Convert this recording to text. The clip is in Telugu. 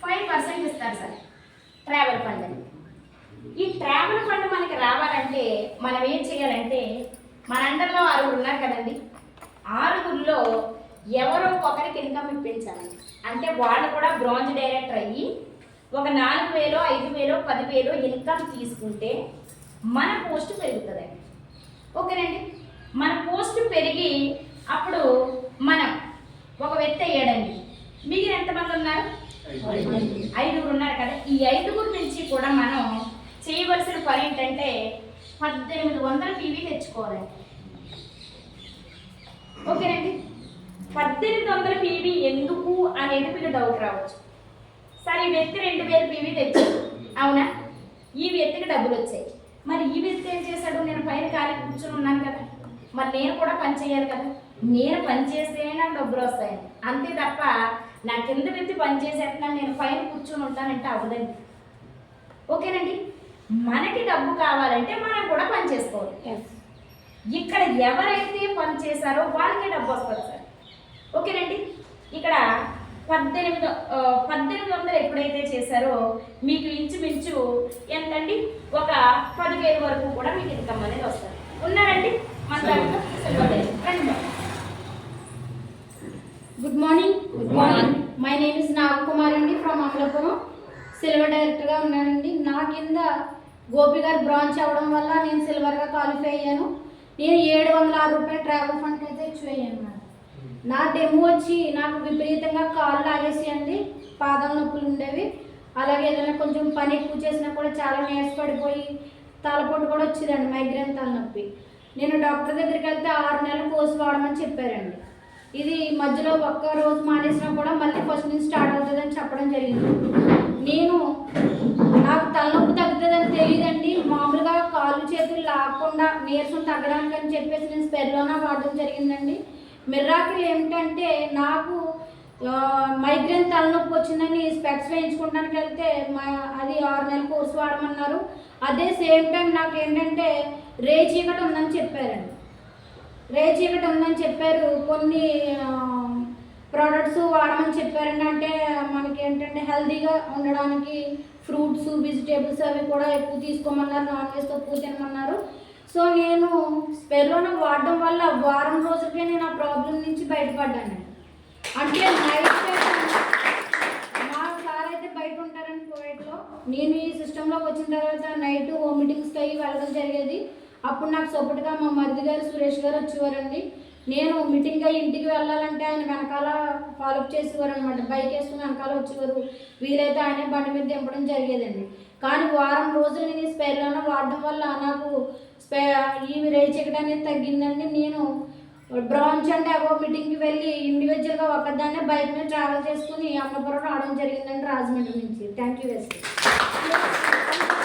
5% ఇస్తారు సార్ ట్రావెల్ ఫండ్ అని. ఈ ట్రావెల్ ఫండ్ మనకి రావాలంటే మనం ఏం చేయాలంటే మన అండర్లో 6 ఉన్నారు కదండి, 6లో ఎవరో ఒకరికి ఇన్కమ్ ఇప్పించాలండి. అంటే వాళ్ళు కూడా బ్రాంజ్ డైరెక్టర్ అయ్యి ఒక 4,000 5,000 10,000 ఇన్కమ్ తీసుకుంటే మన పోస్ట్ పెరుగుతుందండి. ఓకేనండి, మన పోస్ట్ పెరిగి అప్పుడు మనం ఒక వ్యక్తి అయ్యాడండి, మిగిలిన ఎంతమంది ఉన్నారు? 5 ఉన్నారు కదా. ఈ 5 నుంచి కూడా మనం చేయవలసిన పని ఏంటంటే 1800 పీవీ తెచ్చుకోవాలండి. ఓకేనండి, 1800 పీవీ ఎందుకు అనేది మీకు డౌట్ రావచ్చు. సరే, ఈ వ్యక్తి 2000 పీవీ తెచ్చాడు, అవునా? ఈ వ్యక్తికి డబ్బులు వచ్చాయి. మరి ఈ వ్యక్తి ఏం చేశాడు? నేను పైన ఖాళీ కూర్చొని ఉన్నాను కదా, మరి నేను కూడా పని చేయాలి కదా, నేను పని చేస్తేనే నాకు డబ్బులు వస్తాయని. అంతే తప్ప నా కింద వ్యక్తి పని చేసేస్తున్నాను నేను పైన కూర్చొని ఉంటానంటే అవ్వదండి. ఓకేనండి, మనకి డబ్బు కావాలంటే మనం కూడా పని చేసుకోవాలి. ఇక్కడ ఎవరైతే పని చేశారో వాళ్ళకే డబ్బు వస్తుంది సార్. ఓకేనండి, ఇక్కడ 1800 ఎప్పుడైతే చేశారో మీకు ఇంచుమించు ఎంతండి? ఒక 10,000 వరకు కూడా మీకు ఇన్కమ్ అనేది వస్తుంది. ఉన్నారండి మన దాంట్లో? Good morning. My name is Nagakumar అండి, ఫ్రమ్ అమలాపురం. సిల్వర్ డైరెక్టర్గా ఉన్నానండి. నా కింద గోపి గారు బ్రాంచ్ అవ్వడం వల్ల నేను సిల్వర్గా క్వాలిఫై అయ్యాను. నేను 706 రూపాయలు ట్రావెల్ ఫండ్ అయితే ఇచ్చి అయ్యాను. నా డెమో వచ్చి నాకు విపరీతంగా కాళ్ళు లాగేసేయండి, పాదాల నొప్పులు ఉండేవి. అలాగే ఏదైనా కొంచెం పని ఎక్కువ చేసినా కూడా చాలా నీరసపడిపోయి తలపోటు కూడా వచ్చేదండి, మైగ్రేన్ తలనొప్పి. నేను డాక్టర్ దగ్గరికి వెళ్తే 6 నెలలు కోర్సు వాడమని చెప్పారండి. ఇది మధ్యలో ఒక్క రోజు మానేసినా కూడా మళ్ళీ ఫస్ట్ నుంచి స్టార్ట్ అవుతుందని చెప్పడం జరిగింది. నాకు తలనొప్పి తగ్గుతుందని తెలియదండి, మామూలుగా కాళ్ళు చేతులు లాగకుండా నీరసం తగ్గడానికి అని చెప్పేసి నేను స్పెర్లోనా వాడడం జరిగిందండి. మిరాకిల్ ఏమిటంటే నాకు మైగ్రేన్ తలనొప్పి వచ్చిందని స్పెక్స్ వేయించుకోవడానికి వెళ్తే అది 6 నెలల కోర్సు వాడమన్నారు. అదే సేమ్ టైం నాకు ఏంటంటే రేచీకటి ఉందని చెప్పారండి. రేచీకటి ఉందని చెప్పారు, కొన్ని ప్రోడక్ట్స్ వాడమని చెప్పారండి. అంటే మనకి ఏంటంటే హెల్తీగా ఉండడానికి ఫ్రూట్స్ వెజిటేబుల్స్ అవి కూడా ఎక్కువ తీసుకోమన్నారు, నాన్ వెజ్ తక్కువ తినమన్నారు. సో నేను స్పెర్లోనా వాడడం వల్ల వారం రోజులకే నేను ఆ ప్రాబ్లం నుంచి బయటపడ్డానండి. అంటే నైట్ మా సార్ అయితే బయట ఉంటారని కోవిడ్లో, నేను ఈ సిస్టంలోకి వచ్చిన తర్వాత నైట్ హోమ్ మీటింగ్స్కి అయ్యి వెళ్ళడం జరిగేది. అప్పుడు నాకు సపోర్ట్గా మా మరిది గారు సురేష్ గారు వచ్చేవారండి. నేను మీటింగ్ అయ్యి ఇంటికి వెళ్ళాలంటే ఆయన వెనకాల ఫాలోఅప్ చేసేవారు అనమాట, బైక్ వేసుకుని వెనకాల వచ్చేవారు. వీలైతే ఆయనే బండి మీద దింపడం జరిగేదండి. కానీ వారం రోజులు నేను స్పెర్లోనా వాడడం వల్ల నాకు ఈ రేచీకటి అనేది తగ్గిందండి. నేను బ్రాంచ్ అంటే అబౌవ్ మీటింగ్కి వెళ్ళి ఇండివిజువల్గా ఒకదాన్నే బైక్ మీద ట్రావెల్ చేసుకుని అమలాపురం రావడం జరిగిందండి, రాజమండ్రి నుంచి. Thank you very much.